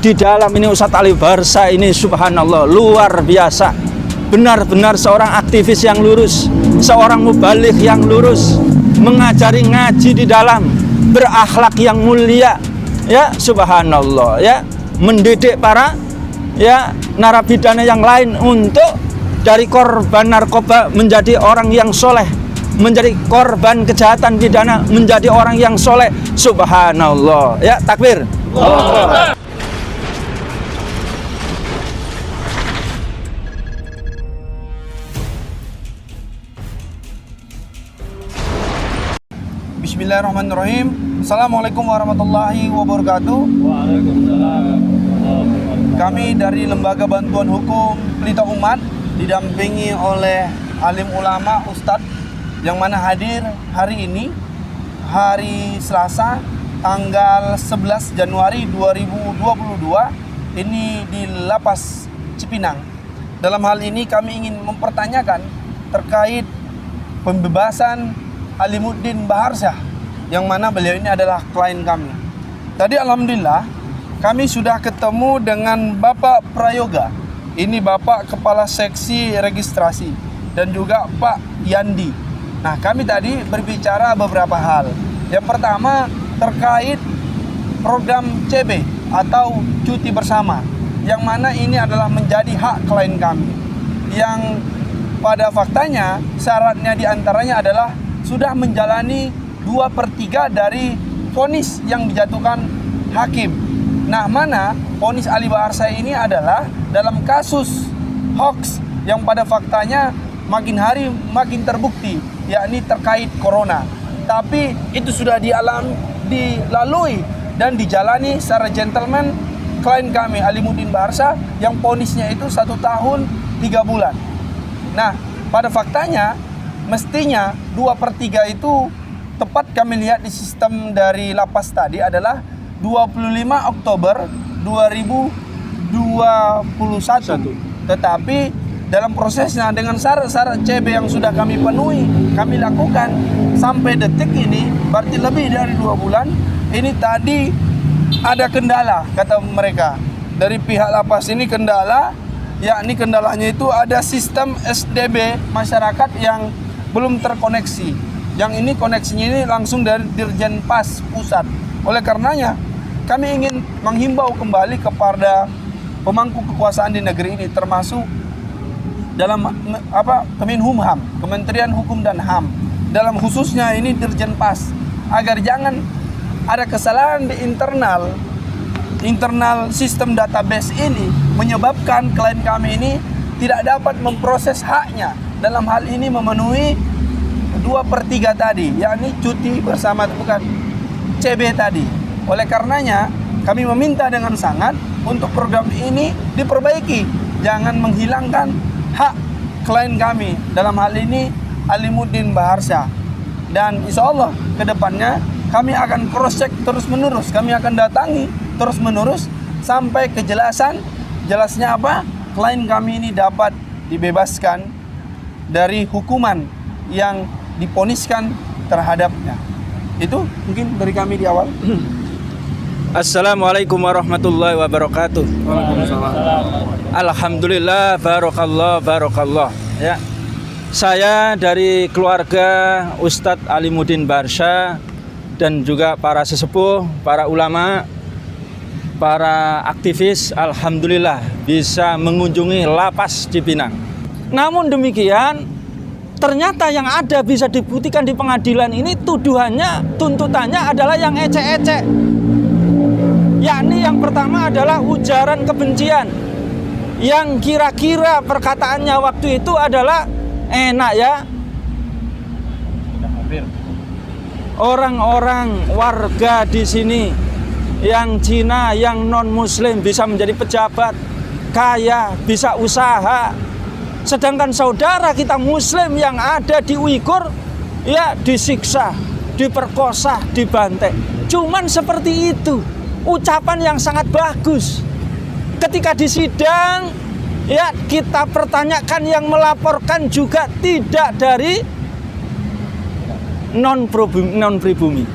di dalam ini Ustadz Ali Barsa ini subhanallah luar biasa. Benar-benar seorang aktivis yang lurus, seorang mubaligh yang lurus, mengajari ngaji di dalam, berakhlak yang mulia, ya subhanallah, ya mendidik para ya narapidana yang lain untuk dari korban narkoba menjadi orang yang soleh, menjadi korban kejahatan pidana menjadi orang yang soleh, subhanallah, ya takbir. Bismillahirrahmanirrahim. Assalamualaikum warahmatullahi wabarakatuh. Waalaikumsalam. Kami dari Lembaga Bantuan Hukum Pelita Umat didampingi oleh alim ulama Ustadz yang mana hadir hari ini, hari Selasa tanggal 11 Januari 2022 ini di Lapas Cipinang. Dalam hal ini kami ingin mempertanyakan terkait pembebasan Alimuddin Baharsyah yang mana beliau ini adalah klien kami. Tadi alhamdulillah kami sudah ketemu dengan Bapak Prayoga. Ini Bapak Kepala Seksi Registrasi dan juga Pak Yandi. Nah, kami tadi berbicara beberapa hal. Yang pertama terkait program CB atau cuti bersama, yang mana ini adalah menjadi hak klien kami. Yang pada faktanya syaratnya diantaranya adalah sudah menjalani 2/3 dari vonis yang dijatuhkan hakim. Nah, mana vonis Ali Baharsyah ini adalah dalam kasus hoax yang pada faktanya makin hari makin terbukti, yakni terkait corona. Tapi itu sudah dilalui dan dijalani secara gentleman klien kami Alimuddin Baharsyah yang vonisnya itu 1 tahun 3 bulan. Nah, pada faktanya mestinya 2/3 itu tepat kami lihat di sistem dari lapas tadi adalah 25 Oktober 2021. Tetapi dalam prosesnya dengan syarat-syarat CB yang sudah kami penuhi, kami lakukan sampai detik ini, berarti lebih dari 2 bulan. Ini tadi ada kendala, kata mereka. Dari pihak lapas ini kendala, yakni kendalanya itu ada sistem SDB masyarakat yang belum terkoneksi. Yang ini koneksinya ini langsung dari Dirjen Pas Pusat. Oleh karenanya, kami ingin menghimbau kembali kepada pemangku kekuasaan di negeri ini, termasuk dalam Kemenhumham, Kementerian Hukum dan HAM, dalam khususnya ini Dirjen Pas, agar jangan ada kesalahan di internal sistem database ini menyebabkan klien kami ini tidak dapat memproses haknya dalam hal ini memenuhi 2/3 tadi, yakni cuti bersama, bukan CB tadi. Oleh karenanya kami meminta dengan sangat untuk program ini diperbaiki, jangan menghilangkan hak klien kami, dalam hal ini Alimuddin Baharsyah. Dan insya Allah ke depannya kami akan cross check terus menerus, kami akan datangi terus menerus sampai jelasnya apa klien kami ini dapat dibebaskan dari hukuman yang diponiskan terhadapnya. Itu mungkin dari kami di awal. Assalamualaikum warahmatullahi wabarakatuh. Alhamdulillah, barakallah. Ya. Saya dari keluarga Ustadz Alimuddin Baharsyah dan juga para sesepuh, para ulama, para aktivis, alhamdulillah bisa mengunjungi lapas Cipinang. Namun demikian, ternyata yang ada bisa dibuktikan di pengadilan ini tuduhannya, tuntutannya adalah yang ecek-ecek. Yakni yang pertama adalah ujaran kebencian, yang kira-kira perkataannya waktu itu adalah enak ya, orang-orang warga di sini yang Cina, yang non-muslim bisa menjadi pejabat, kaya, bisa usaha. Sedangkan saudara kita muslim yang ada di Uighur ya disiksa, diperkosa, dibantai. Cuman seperti itu. Ucapan yang sangat bagus. Ketika di sidang ya kita pertanyakan, yang melaporkan juga tidak dari non pribumi.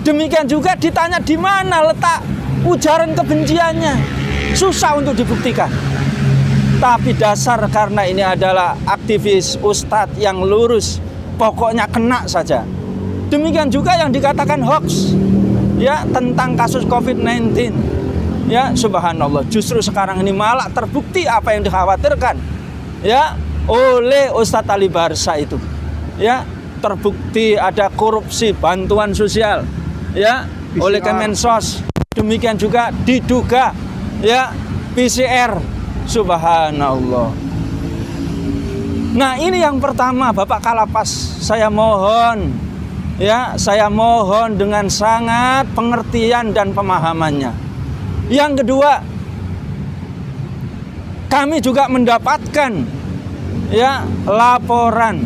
Demikian juga ditanya di mana letak ujaran kebenciannya susah untuk dibuktikan. Tapi dasar karena ini adalah aktivis ustadz yang lurus, pokoknya kena saja. Demikian juga yang dikatakan hoax ya tentang kasus COVID-19. Ya, subhanallah, justru sekarang ini malah terbukti apa yang dikhawatirkan ya oleh Ustadz Ali Barsa itu. Ya, terbukti ada korupsi bantuan sosial ya PCR oleh Kemensos. Demikian juga diduga ya PCR. Subhanallah. Nah, ini yang pertama, Bapak Kalapas, saya mohon dengan sangat pengertian dan pemahamannya. Yang kedua, kami juga mendapatkan ya laporan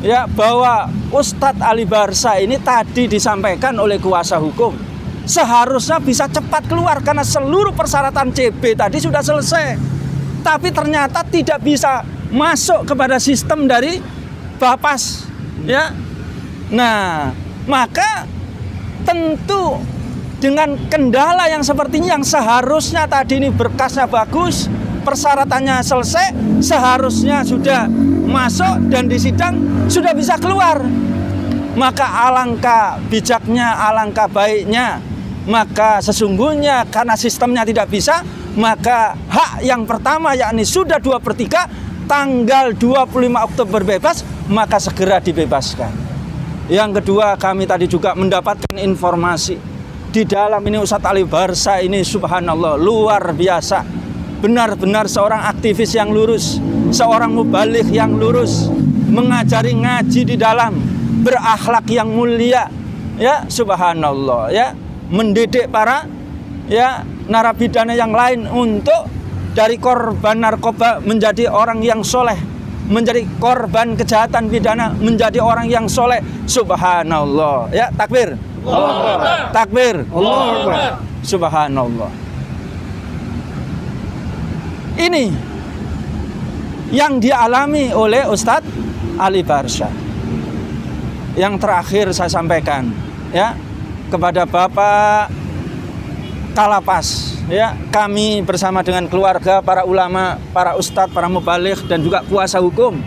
ya bahwa Ustadz Ali Barsa ini tadi disampaikan oleh kuasa hukum seharusnya bisa cepat keluar karena seluruh persyaratan CB tadi sudah selesai. Tapi ternyata tidak bisa masuk kepada sistem dari Bapas ya. Nah, maka tentu dengan kendala yang seperti ini yang seharusnya tadi ini berkasnya bagus, persyaratannya selesai, seharusnya sudah masuk dan di sidang sudah bisa keluar. Maka alangkah bijaknya, alangkah baiknya, maka sesungguhnya karena sistemnya tidak bisa, maka hak yang pertama yakni sudah 2/3 tanggal 25 Oktober bebas, maka segera dibebaskan. Yang kedua, kami tadi juga mendapatkan informasi di dalam ini Ustadz Ali Barsa ini subhanallah luar biasa. Benar-benar seorang aktivis yang lurus, seorang mubaligh yang lurus, mengajari ngaji di dalam, berakhlak yang mulia ya subhanallah ya, mendidik para ya narapidana yang lain untuk dari korban narkoba menjadi orang yang soleh, menjadi korban kejahatan pidana menjadi orang yang soleh. Subhanallah ya, takbir, takbir, subhanallah. Ini yang dialami oleh Ustadz Ali Barsa. Yang terakhir saya sampaikan ya kepada Bapak Kalapas ya, kami bersama dengan keluarga, para ulama, para ustadz, para mubaligh dan juga kuasa hukum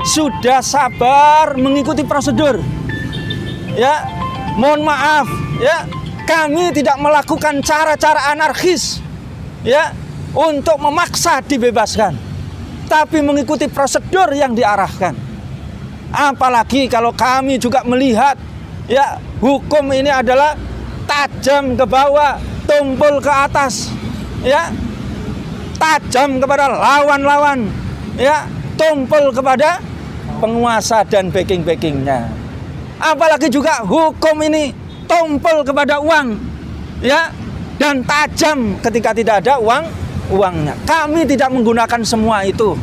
sudah sabar mengikuti prosedur. Ya, mohon maaf ya, kami tidak melakukan cara-cara anarkis ya untuk memaksa dibebaskan, tapi mengikuti prosedur yang diarahkan. Apalagi kalau kami juga melihat ya hukum ini adalah tajam ke bawah, tumpul ke atas ya, tajam kepada lawan-lawan ya, tumpul kepada penguasa dan backing-backingnya. Apalagi juga hukum ini tumpul kepada uang ya, dan tajam ketika tidak ada uangnya. Kami tidak menggunakan semua itu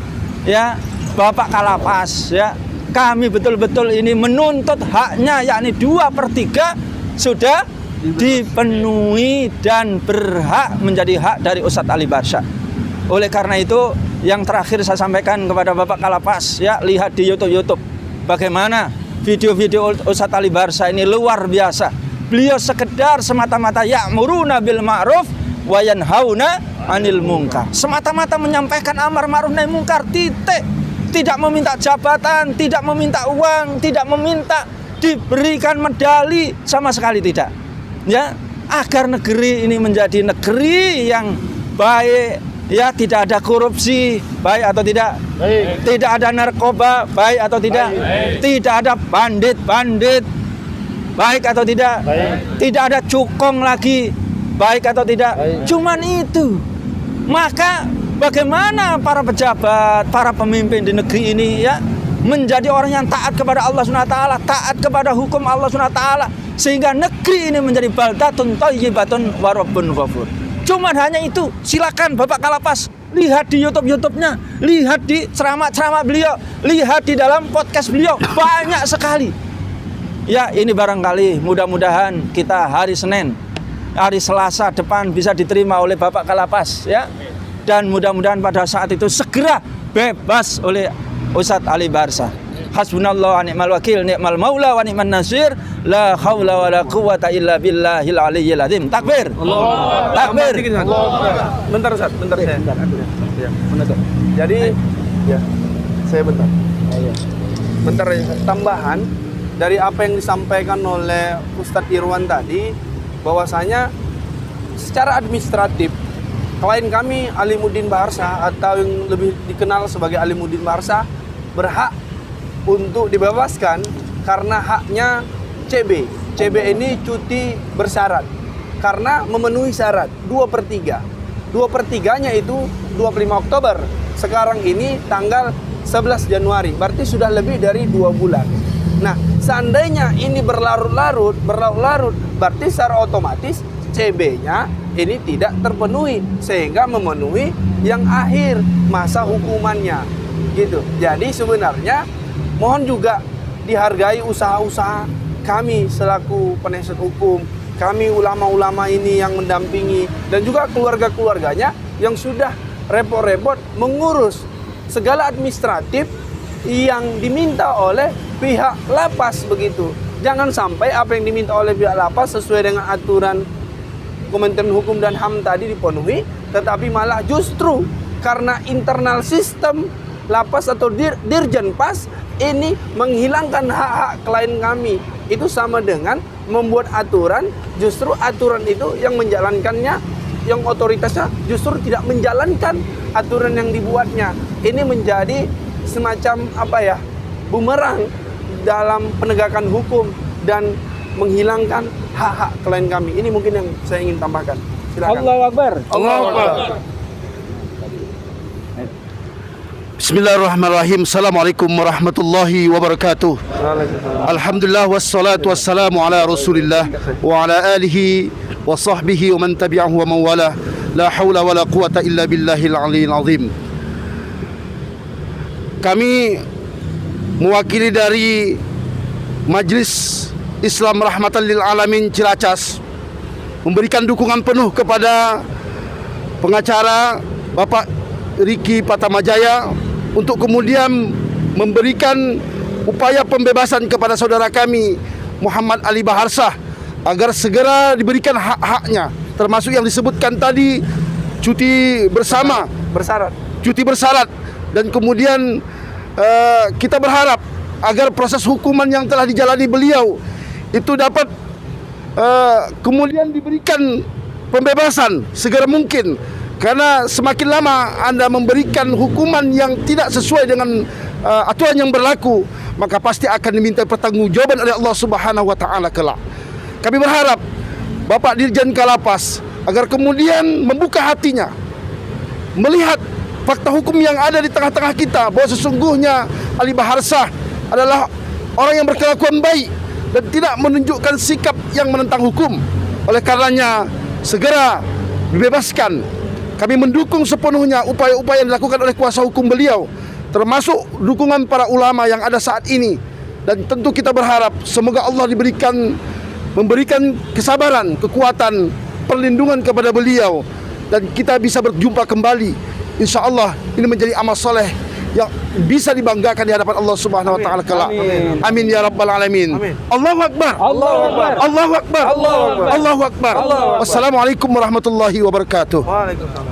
ya Bapak Kalapas ya. Kami betul-betul ini menuntut haknya, yakni 2/3 sudah dipenuhi dan berhak menjadi hak dari Ustadz Ali Barsa. Oleh karena itu, yang terakhir saya sampaikan kepada Bapak Kalapas ya, lihat di YouTube bagaimana video-video Ustadz Ali Barsa ini luar biasa. Beliau sekedar semata-mata ya'muruna bil ma'ruf wa yanhauna 'anil munkar. Semata-mata menyampaikan amar ma'ruf nahi munkar, titik. Tidak meminta jabatan, tidak meminta uang, tidak meminta diberikan medali, sama sekali tidak. Ya, agar negeri ini menjadi negeri yang baik, ya, tidak ada korupsi, baik atau tidak? Baik. Tidak ada narkoba, baik atau tidak? Baik. Tidak ada bandit-bandit, baik atau tidak? Baik. Tidak ada cukong lagi, baik atau tidak? Baik. Cuman itu. Maka bagaimana para pejabat, para pemimpin di negeri ini ya menjadi orang yang taat kepada Allah SWT, taat kepada hukum Allah SWT, sehingga negeri ini menjadi baldatun thayyibatun wa rabbun ghafur. Cuman hanya itu. Silakan Bapak Kalapas lihat di YouTube-nya, lihat di ceramah-ceramah beliau, lihat di dalam podcast beliau, banyak sekali. Ya, ini barangkali mudah-mudahan kita hari Senin, hari Selasa depan bisa diterima oleh Bapak Kalapas ya. Dan mudah-mudahan pada saat itu segera bebas oleh Ustadz Ali Barsa. Hasbunallahu wa ni'mal wakil, ni'mal maula wa ni'man nasir. La haula wala quwata illa billahil aliyyil azim. Takbir. Takbir. Bentar Ustaz, bentar saya. Ya, jadi ya, saya bentar. Bentar ya, tambahan dari apa yang disampaikan oleh Ustadz Irwan tadi, bahwasanya secara administratif klien kami Alimuddin Baharsa atau yang lebih dikenal sebagai Alimuddin Baharsa berhak untuk dibebaskan karena haknya CB. CB ini cuti bersyarat karena memenuhi syarat 2/3. 2/3-nya itu 25 Oktober. Sekarang ini tanggal 11 Januari, berarti sudah lebih dari 2 bulan. Nah, seandainya ini berlarut-larut, berarti secara otomatis CB-nya ini tidak terpenuhi sehingga memenuhi yang akhir masa hukumannya. Gitu. Jadi sebenarnya mohon juga dihargai usaha-usaha kami selaku penasihat hukum, kami ulama-ulama ini yang mendampingi dan juga keluarga-keluarganya yang sudah repot-repot mengurus segala administratif yang diminta oleh pihak lapas begitu. Jangan sampai apa yang diminta oleh pihak lapas sesuai dengan aturan Kementerian Hukum dan HAM tadi dipenuhi, tetapi malah justru karena internal sistem lapas atau Dirjen Pas ini menghilangkan hak-hak klien kami. Itu sama dengan membuat aturan, justru aturan itu yang menjalankannya, yang otoritasnya justru tidak menjalankan aturan yang dibuatnya. Ini menjadi semacam bumerang dalam penegakan hukum dan menghilangkan hak-hak klien kami. Ini mungkin yang saya ingin tambahkan. Silakan. Allahu Akbar. Allahu Akbar. Bismillahirrahmanirrahim. Assalamualaikum warahmatullahi wabarakatuh. Alhamdulillah wassalatu wassalamu ala Rasulillah wa ala alihi wa sahbihi wa man tabi'ahu wa man wala. La haula wala quwata illa billahil aliyyil azim. Kami mewakili dari Majelis Islam Rahmatan lil Alamin Cilacas memberikan dukungan penuh kepada pengacara Bapak Riki Patamajaya untuk kemudian memberikan upaya pembebasan kepada saudara kami Muhammad Ali Baharsa agar segera diberikan hak-haknya, termasuk yang disebutkan tadi cuti bersama cuti bersyarat, dan kemudian kita berharap agar proses hukuman yang telah dijalani beliau itu dapat kemudian diberikan pembebasan segera mungkin, karena semakin lama Anda memberikan hukuman yang tidak sesuai dengan aturan yang berlaku, maka pasti akan diminta pertanggungjawaban oleh Allah Subhanahu wa taala kelak. Kami berharap Bapak Dirjen Kalapas agar kemudian membuka hatinya melihat fakta hukum yang ada di tengah-tengah kita, bahwa sesungguhnya Ali Baharsa adalah orang yang berkelakuan baik dan tidak menunjukkan sikap yang menentang hukum. Oleh karenanya segera dibebaskan. Kami mendukung sepenuhnya upaya-upaya yang dilakukan oleh kuasa hukum beliau, termasuk dukungan para ulama yang ada saat ini. Dan tentu kita berharap semoga Allah memberikan kesabaran, kekuatan, perlindungan kepada beliau, dan kita bisa berjumpa kembali. Insya Allah ini menjadi amal soleh yang bisa dibanggakan di hadapan Allah Subhanahu wa taala kelak. Amin ya rabbal alamin. Allahu akbar. Allahu akbar. Allahu akbar. Allahu akbar. Allahu akbar. Wassalamualaikum warahmatullahi wabarakatuh. Waalaikumsalam.